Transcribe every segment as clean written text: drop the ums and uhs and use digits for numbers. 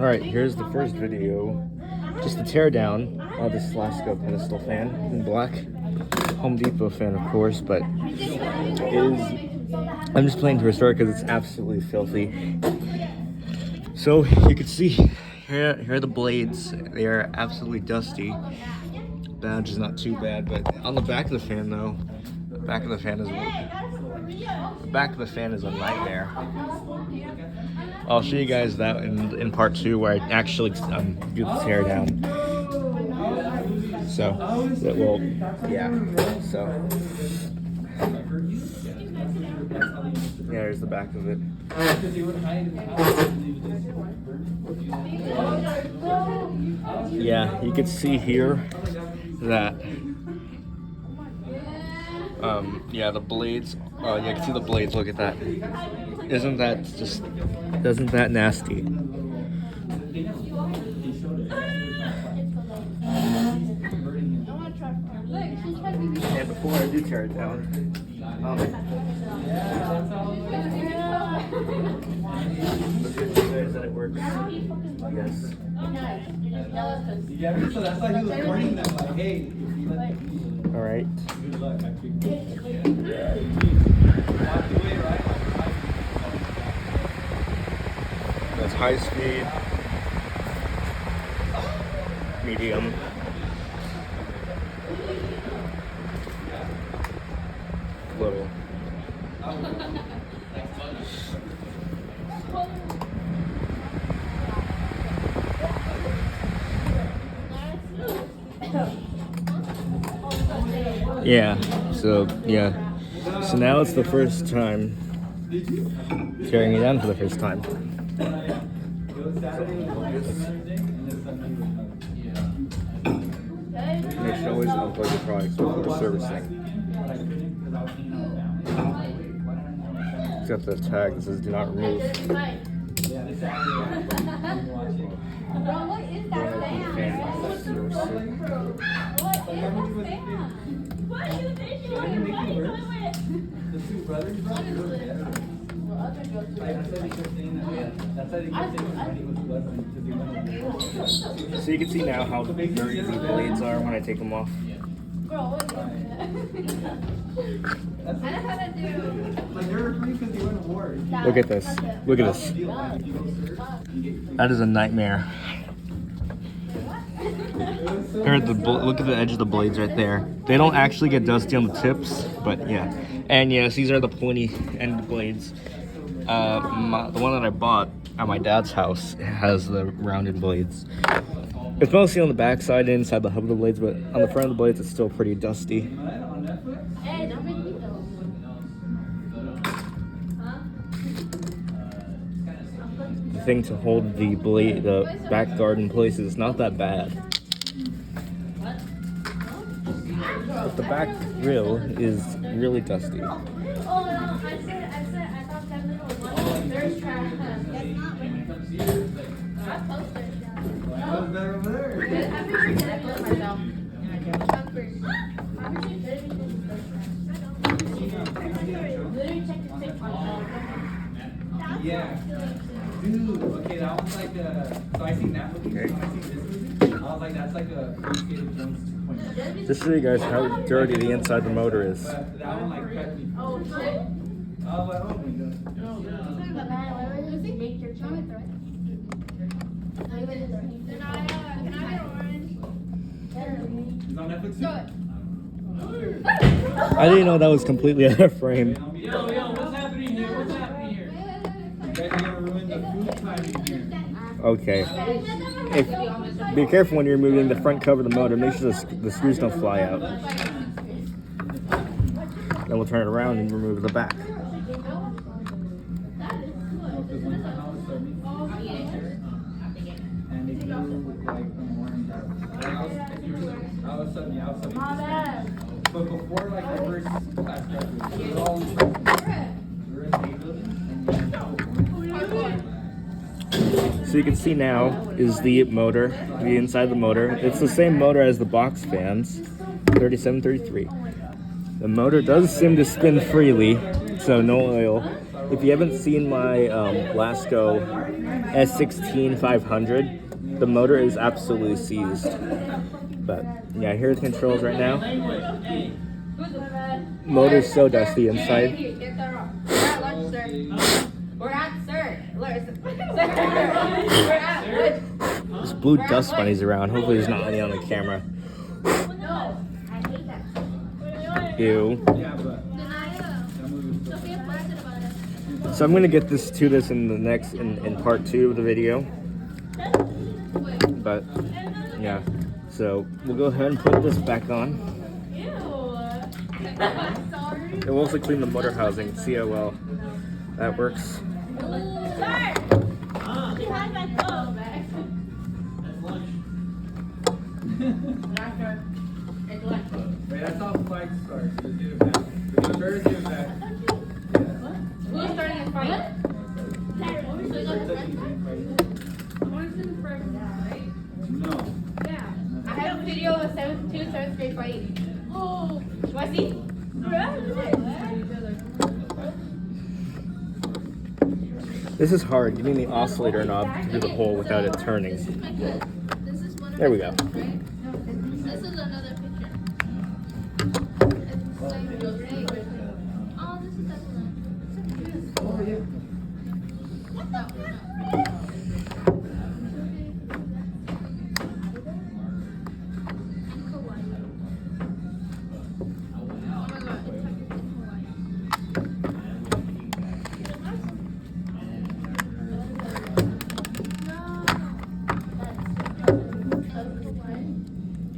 Alright, here's the first video. Just a teardown of this Lasko Pedestal Fan in black. Home Depot fan, of course, but I'm just playing to restore it because it's absolutely filthy. So you can see here are the blades. They are absolutely dusty. Badge is not too bad, but on the back of the fan though, the back of the fan is a nightmare. I'll show you guys that in part 2 where I actually do the teardown. So that will, yeah. So yeah, here's the back of it. Yeah, you can see here that yeah, the blades. Oh, yeah, you can see the blades. Look at that. Isn't that nasty? And before I do tear it down, that it works. Yes. Yeah, so that's why he was warning them, like, hey, all right. Good luck. That's high speed, medium, little. Yeah, so now it's the first time tearing it down for the first time. You should always unplug your products before servicing. It's got the tag that says do not remove. Bro, what is that fan? What do you think you want your money with? The two brothers, So you can see now how dirty the blades are when I take them off. Bro, what is that? I don't know how to do. like they're free because they went to war. Look at this. Look at this. That is a nightmare. Look at the edge of the blades right there. They don't actually get dusty on the tips, but yeah. And yes, these are the pointy end blades. The one that I bought at my dad's house has the rounded blades. It's mostly on the back side and inside the hub of the blades, but on the front of the blades it's still pretty dusty. Hey, don't make me though. The thing to hold the back guard in place is not that bad. But the back grill is really dusty. Oh no, I thought that little one. There's trash. That's not I posted it. That was better over there. I'm pretty sure I posted myself. Literally check the TikTok. Yeah. Dude, okay, that one's like so I seen that movie, when I seen this movie, I was like, that's like a Indiana Jones 2.0. Just to show you guys how dirty the inside of the motor is. But that one like prepped me. Oh, shit. I was like, oh my god. Make your chocolate throw it. Can I get orange? It's on Netflix too? I didn't know that was completely out of frame. Yo, what's happening here? What's happening here? You guys are gonna ruin the food timing here. Okay. Be careful when you're removing the front cover of the motor. Make sure the screws don't fly out. Then we'll turn it around and remove the back. And they do like the morning. I was suddenly. But before like the first class graduation, we were all in state building. So you can see now is the motor, the inside of the motor. It's the same motor as the box fans, 3733. The motor does seem to spin freely, so no oil. If you haven't seen my Lasko S16 500, the motor is absolutely seized. But yeah, here's the controls right now. Motor's so dusty inside. We're at sir. We're at There's blue dust bunnies around. Hopefully there's not any on the camera. No, I hate that. Ew. Yeah, but Sophia posted about it. So I'm gonna get this to this in the next in part 2 of the video. But yeah. So we'll go ahead and put this back on. Sorry. It will also clean the motor housing. See how well that works. Sir! She has my phone back. wait, that's how fights start. Just give it back. The bird, give it back. Who's starting a fight? No. I have a video of two seventh grade fighting. Oh, want to see? This is hard, getting the oscillator knob through the hole without it turning. There we go. This is another picture. Oh, this is that one. Oh, yeah.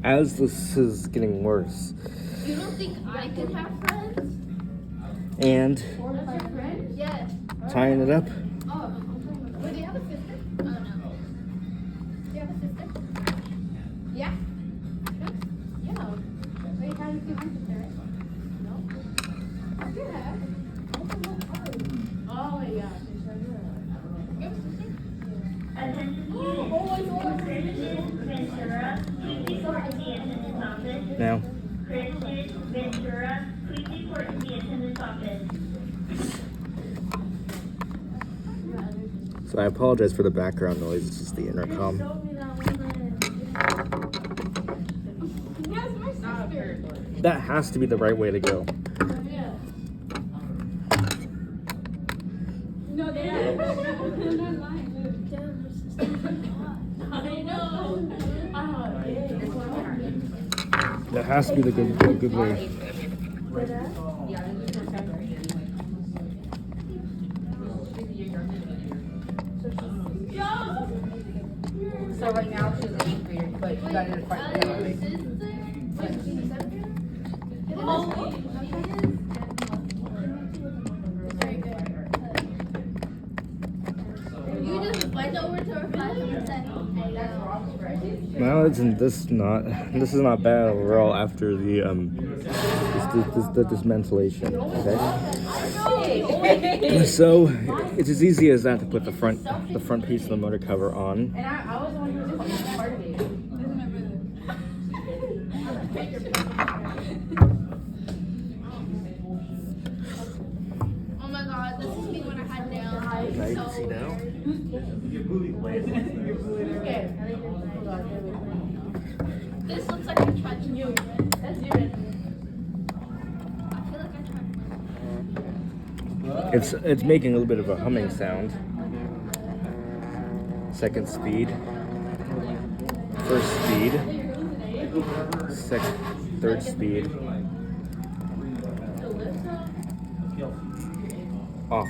As this is getting worse, You don't think I could have friends? and That's your friend? Yes. tying it up, Oh, wait, do you have a sister? Oh, no. Do you have a sister? Yeah? Yeah. Wait, how do you see my sister, right? No? Yeah. Oh, my gosh. You have a sister? now. Ventura, please report to the attendance office. So I apologize for the background noise, it's just the intercom. Yes, my sister. That has to be the right way to go. Yeah. No, they're not lying. I know. That has to be the good way. So right now she's an 8th grader, but you got to fight the You just went over to her class and said, Now isn't this is not bad overall after the the dismantellation. Okay. So it's as easy as that to put the front piece of the motor cover on. And I was the one who was just part of it. oh my god, this is me when I had nails. Now you can see now. This looks like I tried to do it. That's you. I feel like I tried. It's making a little bit of a humming sound. Second speed. First speed. Third speed. Off.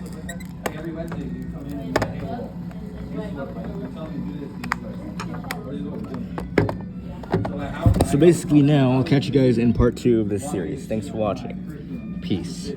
Every Wednesday you come in and you say, hey, well, you tell me to do this, what is what we're doing? So like, how So basically now I'll catch you guys in part 2 of this series. Thanks for watching. Peace.